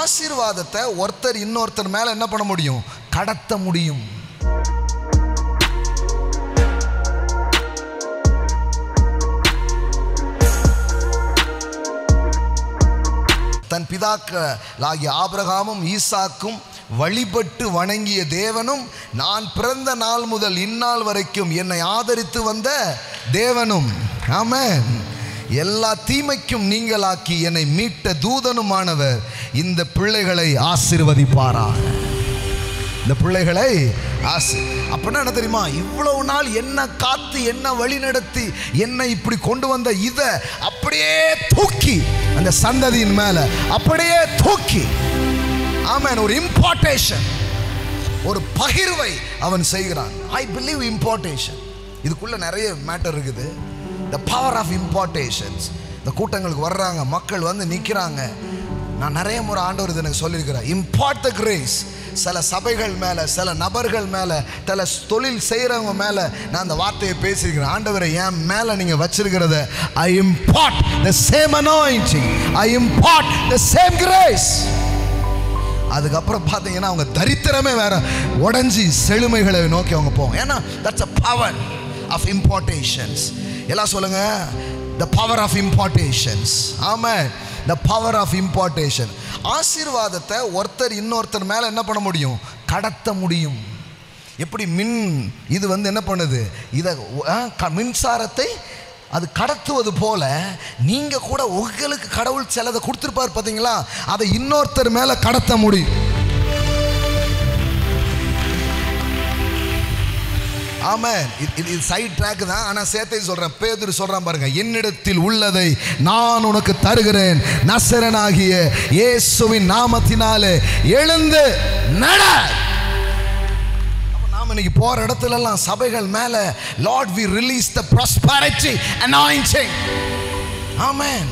ஆசீர்வாதத்தை ஒருத்தர் இன்னொருத்தர் மேல என்ன பண்ண முடியும்? கடத்த முடியும். தன் பிதாக்களாகிய ஆபிரகாமும் ஈசாக்கும் வழிபட்டு வணங்கிய தேவனும், நான் பிறந்த நாள் முதல் இந்நாள் வரைக்கும் என்னை ஆதரித்து வந்த தேவனும், ஆமென், எல்லா தீமைக்கும் நீங்களாக்கி என்னை மீட்ட தூதனுமானவர் இந்த பிள்ளைகளை ஆசீர்வதிப்பாராக. இந்த பிள்ளைகளை அப்படின்னா என்ன தெரியுமா? இவ்வளவு நாள் என்ன காத்து, என்ன வழி நடத்தி, என்னை இப்படி கொண்டு வந்த இதை அப்படியே தூக்கி அந்த சந்ததியின் மேல அப்படியே தூக்கி, ஆமென், ஒரு இம்பார்ட்டேஷன், ஒரு பகிர்வை அவன் செய்கிறான். I believe impartation. இதுக்குள்ள நிறைய மேட்டர் இருக்குது. the power of impartations. இந்த கூட்டங்களுக்கு வர்றாங்க, மக்கள் வந்து நிற்கிறாங்க. நான் நிறைய முறை ஆண்டவர் இது எனக்கு சொல்லியிருக்கிறேன். impart the grace. சில சபைகள் மேலே, சில நபர்கள் மேலே, சில தொழில் செய்கிறவங்க மேலே நான் அந்த வார்த்தையை பேசியிருக்கிறேன். ஆண்டவரை என் மேலே நீங்கள் வச்சிருக்கிறத I impart the same anointing, I impart the same grace. அதுக்கப்புறம் பார்த்தீங்கன்னா அவங்க தரித்திரமே வேற உடஞ்சி செழுமைகளை நோக்கி அவங்க போவோம். ஏன்னா that's a power of impartations. எல்லாம் சொல்லுங்க, the power of impartations. Amen, the power of impartation. ஆசீர்வாதத்தை ஒருத்தர் இன்னொருத்தர் மேல என்ன பண்ண முடியும்? கடத்த முடியும். எப்படி மின் இது வந்து என்ன பண்ணுது? இதை மின்சாரத்தை அது கடத்துவது போல நீங்க கூட உங்களுக்கு கடவுள் சிலதை கொடுத்துருப்பார் பார்த்தீங்களா, அதை இன்னொருத்தர் மேல கடத்த முடியும். ஆமென். இது சைட் ட்ராக் தான், ஆனால் சேர்த்தை சொல்றேன். பேதுரு சொல்றான் பாருங்க, என்னிடத்தில் உள்ளதை நான் உனக்கு தருகிறேன், நசரனாகிய இயேசுவின் நாமத்தினாலே எழுந்து நட. நாம இன்னைக்கு போற இடத்துல எல்லாம் சபைகள் மேல Lord we release the prosperity anointing. ஆமென்.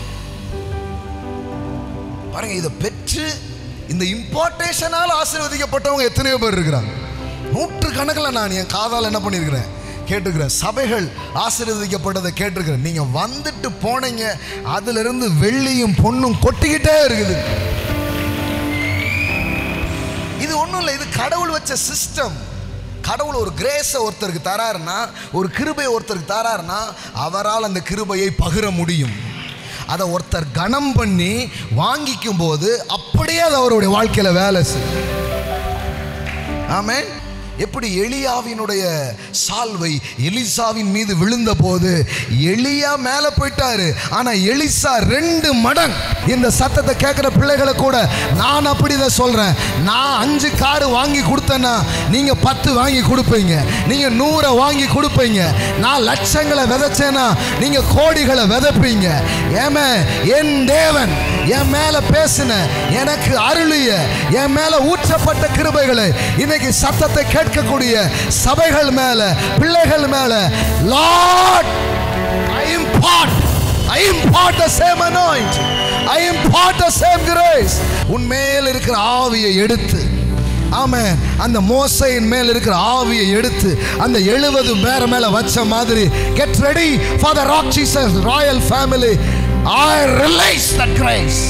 பாருங்க, இதை பெற்று இந்த இம்பார்ட்டேஷனால் ஆசீர்வதிக்கப்பட்டவங்க எத்தனையோ பேர் இருக்கிறாங்க. நூற்றுக்கணக்கில் நான் என் காதால் என்ன பண்ணியிருக்கிறேன், கேட்டுக்கிறேன். சபைகள் ஆசீர்வதிக்கப்பட்டதை கேட்டிருக்கிறேன். நீங்கள் வந்துட்டு போனீங்க, அதிலிருந்து வெள்ளியும் பொண்ணும் கொட்டிக்கிட்டே இருக்குது. இது ஒன்றும் இல்லை, இது கடவுள் வச்ச சிஸ்டம். கடவுள் ஒரு கிரேஸை ஒருத்தருக்கு தராருன்னா, ஒரு கிருபையை ஒருத்தருக்கு தராருன்னா, அவரால் அந்த கிருபையை பகிர முடியும். அதை ஒருத்தர் கனம் பண்ணி வாங்கிக்கும் போது அப்படியே அது அவருடைய வாழ்க்கையில் வேலை செய்யும். ஆமென். எப்படி எலியாவினுடைய சால்வை எலிசாவின் மீது விழுந்த போது எலியா மேலே போயிட்டாரு, ஆனா எலிசா 2 மடங்கு. இந்த சத்தத்தை கேட்கிற பிள்ளைகளை கூட நான் அப்படிதான் சொல்றேன். நான் 5 காரு வாங்கி கொடுத்தேன்னா நீங்க 10 வாங்கி கொடுப்பீங்க, நீங்க 100 வாங்கி கொடுப்பீங்க. நான் லட்சங்களை விதைச்சேன்னா நீங்க கோடிகளை விதைப்பீங்க. ஏமே, என் தேவன் என் மேல பேசின, எனக்கு அருளிய, என் மேல ஊற்றப்பட்ட கிருபைகளை இன்னைக்கு சத்தத்தை கேட்கக்கூடிய சபைகள் மேல, பிள்ளைகள் மேல, Lord I impart the same anointing, I impart the same grace. உன் மேல் இருக்கிற ஆவியை எடுத்து, ஆமென், அந்த மோசையின் மேல் இருக்கிற ஆவியை எடுத்து அந்த 70 பேர் மேல வச்ச மாதிரி, get ready for the Rock Jesus royal family. I release that grace.